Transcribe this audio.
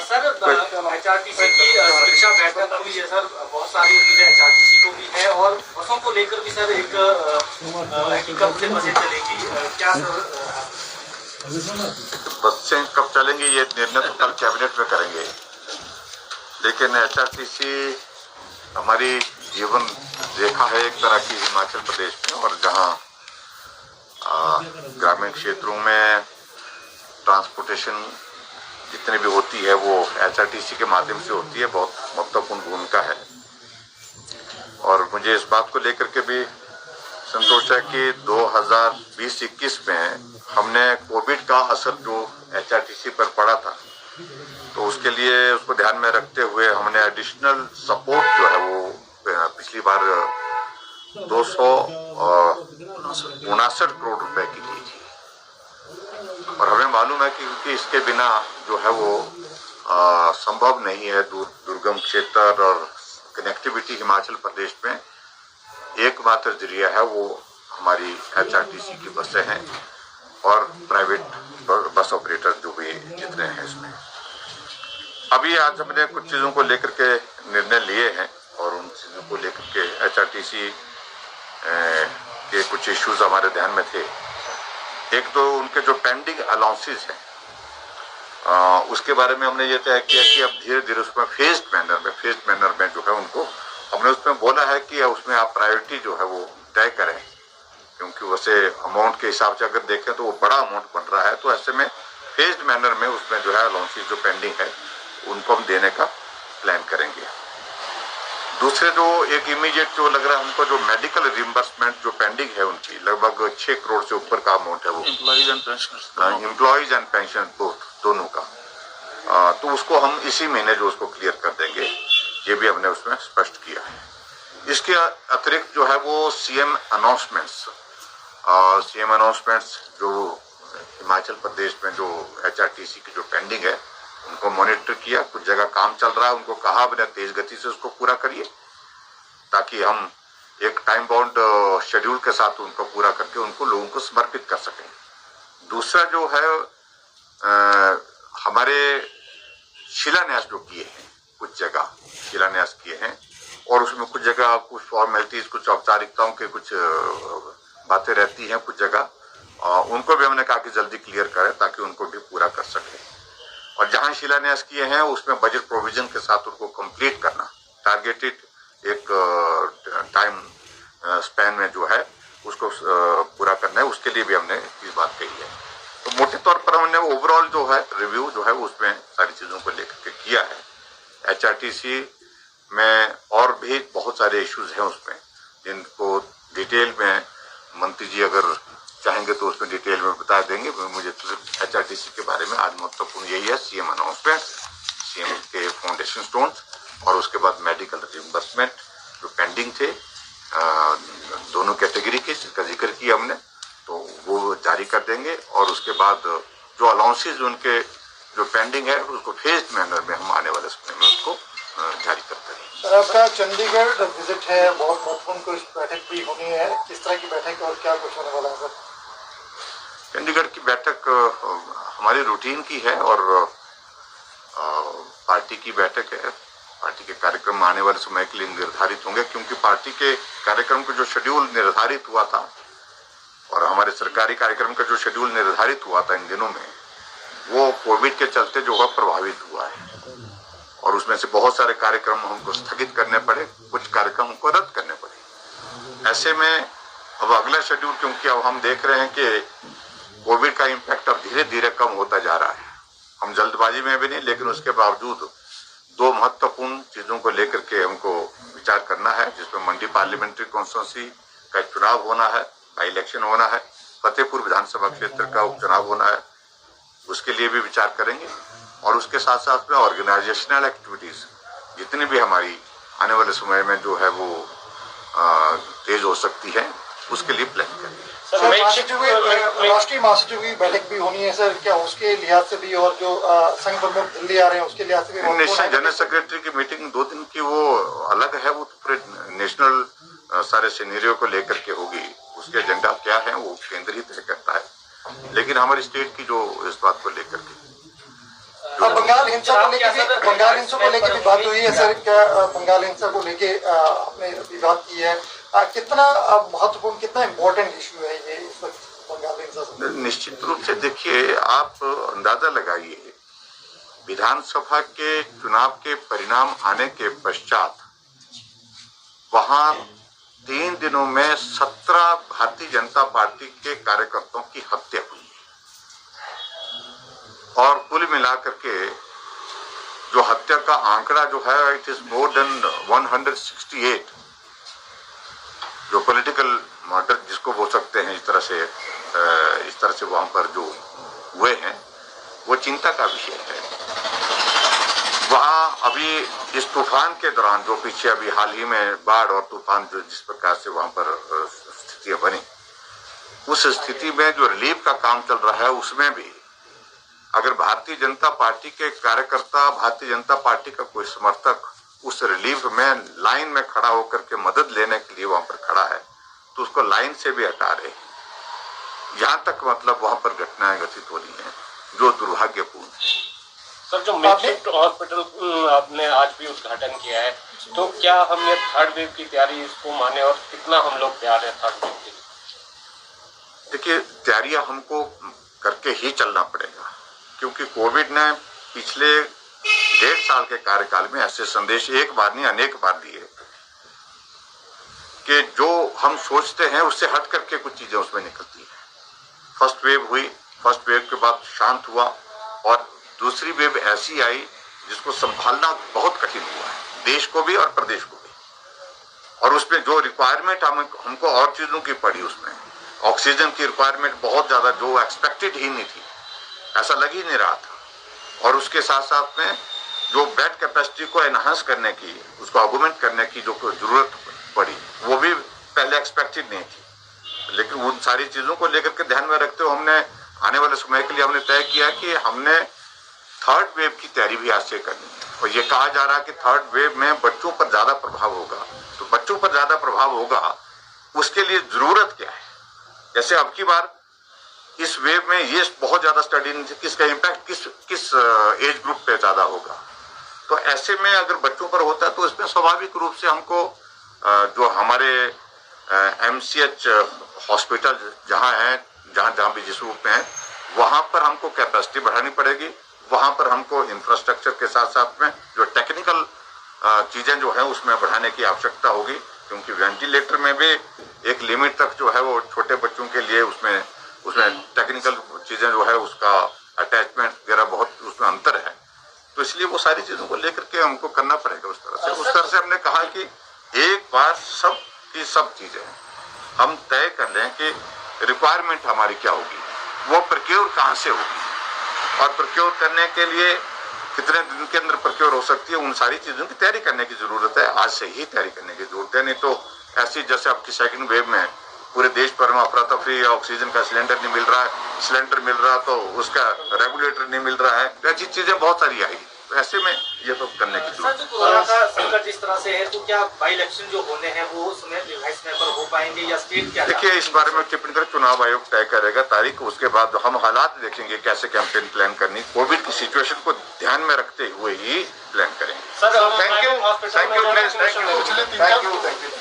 Sir HRTC की समीक्षा बैठक हुई है सर, बहुत सारी उम्मीदें HRTC को भी है और बसों को लेकर भी सर एक कब से बसें चलेगी, क्या सर? बसें कब चलेंगी ये निर्णय तो कल कैबिनेट में करेंगे, लेकिन HRTC हमारी जीवन रेखा है एक तरह की हिमाचल प्रदेश में, और जहां ग्रामीण क्षेत्रों में ट्रांसपोर्टेशन जितनी भी होती है वो HRTC के माध्यम से होती है, बहुत महत्वपूर्ण भूमिका है। और मुझे इस बात को लेकर के भी संतोष है कि 2020-21 में हमने कोविड का असर जो HRTC पर पड़ा था, तो उसके लिए उसको ध्यान में रखते हुए हमने एडिशनल सपोर्ट जो है वो पिछली बार 259 करोड़ रुपए की दी थी। और हमें मालूम है कि क्योंकि इसके बिना जो है वो संभव नहीं है, दुर्गम क्षेत्र और कनेक्टिविटी हिमाचल प्रदेश में एकमात्र जरिया है वो हमारी HRTC की बसें हैं और प्राइवेट बस ऑपरेटर जो भी जितने हैं इसमें। अभी आज हमने कुछ चीज़ों को लेकर के निर्णय लिए हैं और उन चीज़ों को लेकर के HRTC के कुछ इश्यूज हमारे ध्यान में थे। एक तो उनके जो पेंडिंग अलाउंसेस हैं उसके बारे में हमने ये तय किया कि अब धीरे धीरे उसमें फेज्ड मैनर में जो है उनको हमने उसमें बोला है कि उसमें आप प्रायोरिटी जो है वो तय करें, क्योंकि वैसे अमाउंट के हिसाब से अगर देखें तो वो बड़ा अमाउंट बन रहा है। तो ऐसे में फेज्ड मैनर में उसमें जो है अलाउंसेस जो पेंडिंग है उनको हम देने का प्लान करेंगे। दूसरे जो एक इमीडिएट जो लग रहा है हमको, जो मेडिकल रिम्बर्समेंट जो पेंडिंग है उनकी लगभग 6 करोड़ से ऊपर का अमाउंट है वो एम्प्लॉइज एंड पेंशन दोनों का, तो उसको हम इसी महीने जो उसको क्लियर कर देंगे, ये भी हमने उसमें स्पष्ट किया है। इसके अतिरिक्त जो है वो सीएम अनाउंसमेंट्स जो हिमाचल प्रदेश में जो HRTC की जो पेंडिंग है उनको मॉनिटर किया। कुछ जगह काम चल रहा है, उनको कहा बिना तेज गति से उसको पूरा करिए, ताकि हम एक टाइम बाउंड शेड्यूल के साथ उनको पूरा करके उनको लोगों को समर्पित कर सकें। दूसरा जो है हमारे शिलान्यास जो किए हैं, कुछ जगह शिलान्यास किए हैं और उसमें कुछ जगह कुछ फॉर्मेलिटीज, कुछ औपचारिकताओं के कुछ बातें रहती हैं कुछ जगह, उनको भी हमने कहा कि जल्दी क्लियर करें ताकि उनको भी पूरा कर सकें। और जहां शिलान्यास किए हैं उसमें बजट प्रोविजन के साथ उनको कंप्लीट करना, टारगेटेड एक टाइम स्पैन में जो है उसको पूरा करना है, उसके लिए भी हमने इस बात कही है। तो मोटे तौर पर हमने ओवरऑल जो है रिव्यू जो है उसमें सारी चीज़ों को लेकर के किया है। HRTC में और भी बहुत सारे इश्यूज हैं उसमें, जिनको डिटेल में मंत्री जी अगर चाहेंगे तो उसमें डिटेल में बता देंगे। मुझे तो HRTC के बारे में आज महत्वपूर्ण यही है, सीएम अनाउंसमेंट, सीएम के फाउंडेशन स्टोन्स और उसके बाद मेडिकल रिइंबर्समेंट जो पेंडिंग थे दोनों कैटेगरी के, जिसका जिक्र किया हमने, तो वो जारी कर देंगे। और उसके बाद जो अलाउंसेज उनके जो पेंडिंग है उसको फेज्ड मैनर में हम आने वाले समय में उसको जारी करते हैं। सर, आपका चंडीगढ़ विजिट है, बहुत महत्वपूर्ण कुछ बैठक भी होनी है, किस तरह की बैठक और क्या कुछ होने वाला है सर? चंडीगढ़ की बैठक हमारी रूटीन की है और पार्टी की बैठक है। पार्टी के कार्यक्रम आने वाले समय के लिए निर्धारित होंगे, क्योंकि पार्टी के कार्यक्रम का जो शेड्यूल निर्धारित हुआ था और हमारे सरकारी कार्यक्रम का जो शेड्यूल निर्धारित हुआ था इन दिनों में, वो कोविड के चलते जो है प्रभावित हुआ है और उसमें से बहुत सारे कार्यक्रम हमको स्थगित करने पड़े, कुछ कार्यक्रम हमको रद्द करने पड़े। ऐसे में अब अगला शेड्यूल, क्योंकि अब हम देख रहे हैं कि कोविड का इम्पैक्ट अब धीरे धीरे कम होता जा रहा है, हम जल्दबाजी में भी नहीं, लेकिन उसके बावजूद दो महत्वपूर्ण चीजों को लेकर के हमको विचार करना है, जिसमें मंडी पार्लियामेंट्री कॉन्स्टिट्यूंसी का चुनाव होना है, बाई इलेक्शन होना है, फतेहपुर विधानसभा क्षेत्र का उपचुनाव होना है, उसके लिए भी विचार करेंगे। और उसके साथ साथ में ऑर्गेनाइजेशनल एक्टिविटीज जितनी भी हमारी आने वाले समय में जो है वो तेज हो सकती है, उसके लिए प्लान करेंगे। राष्ट्रीय महासचिव की बैठक भी होनी है सर, क्या उसके लिहाज से भी और जो संघ प्रमुख दिल्ली आ रहे हैं उसके लिहाज से भी? नेशनल जनरल सेक्रेटरी की मीटिंग 2 दिन की वो अलग है, वो पूरे नेशनल सारे सिनेरियो को लेकर के होगी, उसके एजेंडा क्या है वो केंद्र ही तय करता है, लेकिन हमारी स्टेट की जो इस बात को लेकर के बंगाल हिंसा को लेकर भी बात हुई है सर, क्या बंगाल हिंसा को लेके आपने भी बात की है, कितना महत्वपूर्ण, कितना इम्पोर्टेंट इशू है ये इस वक्त बंगाल हिंसा से? निश्चित रूप से देखिए, आप अंदाजा लगाइए, विधानसभा के चुनाव के परिणाम आने के पश्चात वहां 3 दिनों में 17 भारतीय जनता पार्टी के कार्यकर्ताओं की हत्या हुई और कुल मिलाकर के जो हत्या का आंकड़ा जो है, इट इज मोर देन 168 जो पॉलिटिकल मर्डर जिसको बोल सकते हैं, इस तरह से वहां पर जो हुए हैं, वो चिंता का विषय है। वहां अभी इस तूफान के दौरान जो पीछे अभी हाल ही में बाढ़ और तूफान जो जिस प्रकार से वहां पर स्थितियां बनी, उस स्थिति में जो रिलीफ का काम चल रहा है, उसमें भी अगर भारतीय जनता पार्टी के कार्यकर्ता, भारतीय जनता पार्टी का कोई समर्थक उस रिलीफ में लाइन में खड़ा होकर के मदद लेने के लिए वहां पर खड़ा है, तो उसको लाइन से भी हटा रहे। यहाँ तक मतलब वहां पर घटनाएं घटित हो रही हैं जो दुर्भाग्यपूर्ण है। सर, जो मेकशिफ्ट हॉस्पिटल आपने आज भी उद्घाटन किया है, तो क्या हम ये थर्ड वेव की तैयारी इसको माने और कितना हम लोग तैयार है थर्ड वेव के लिए? देखिए, तैयारियां हमको करके ही चलना पड़ेगा, क्योंकि कोविड ने पिछले 1.5 साल के कार्यकाल में ऐसे संदेश एक बार नहीं अनेक बार दिए कि जो हम सोचते हैं उससे हट करके कुछ चीजें उसमें निकलती है। फर्स्ट वेव हुई, फर्स्ट वेव के बाद शांत हुआ और दूसरी वेव ऐसी आई जिसको संभालना बहुत कठिन हुआ है, देश को भी और प्रदेश को भी। और उसमें जो रिक्वायरमेंट हमको और चीजों की पड़ी, उसमें ऑक्सीजन की रिक्वायरमेंट बहुत ज्यादा, जो एक्सपेक्टेड ही नहीं थी, ऐसा लग ही नहीं रहा था। और उसके साथ साथ में जो बेड कैपेसिटी को एनहांस करने की, उसको आर्गुमेंट करने की जो जरूरत पड़ी, वो भी पहले एक्सपेक्टेड नहीं थी। लेकिन उन सारी चीजों को लेकर के ध्यान में रखते हुए हमने आने वाले समय के लिए हमने तय किया कि हमने थर्ड वेव की तैयारी भी आज से करनी है। और ये कहा जा रहा है कि थर्ड वेव में बच्चों पर ज्यादा प्रभाव होगा, तो बच्चों पर ज्यादा प्रभाव होगा, उसके लिए जरूरत क्या है? जैसे अब की बार इस वेव में ये बहुत ज्यादा स्टडी नहीं थी किसका इम्पैक्ट किस एज ग्रुप पे ज्यादा होगा। तो ऐसे में अगर बच्चों पर होता है तो इसमें स्वाभाविक रूप से हमको जो हमारे MCH हॉस्पिटल जहां है, जहां भी जिस रूप में है, वहां पर हमको कैपेसिटी बढ़ानी पड़ेगी। वहां पर हमको इंफ्रास्ट्रक्चर के साथ साथ में जो टेक्निकल चीजें जो है उसमें बढ़ाने की आवश्यकता होगी, क्योंकि वेंटिलेटर में भी एक लिमिट तक जो है वो छोटे बच्चों के लिए उसमें टेक्निकल चीजें जो है उसका अटैचमेंट वगैरह बहुत उसमें अंतर है। तो इसलिए वो सारी चीजों को लेकर के हमको करना पड़ेगा उस तरह से हमने कहा कि एक बार सब की सब चीजें हम तय कर लें कि रिक्वायरमेंट हमारी क्या होगी, वो प्रोक्योर कहाँ से होगी और प्रोक्योर करने के लिए कितने दिन के अंदर प्रोक्योर हो सकती है, उन सारी चीजों की तैयारी करने की जरूरत है। आज से ही तैयारी करने की जरूरत है, नहीं तो ऐसी जैसे आपकी सेकंड वेव में पूरे देश भर में अफरा तफरी, ऑक्सीजन का सिलेंडर नहीं मिल रहा है, सिलेंडर मिल रहा तो उसका रेगुलेटर नहीं मिल रहा है, ऐसी चीजें बहुत सारी आई। तो ऐसे में ये तो करने की जरूरत है। कोरोना का संकट जिस तरह से है, तो क्या बाई इलेक्शन जो होने हैं वो समय निर्धारित समय पर हो पाएंगे या स्टेट क्या? देखिए, इस बारे में टिप्पणी कर चुनाव आयोग तय करेगा तारीख, उसके बाद हम हालात देखेंगे कैसे कैंपेन प्लान करनी, कोविड की सिचुएशन को ध्यान में रखते हुए ही प्लान करेंगे। Sir, thank you.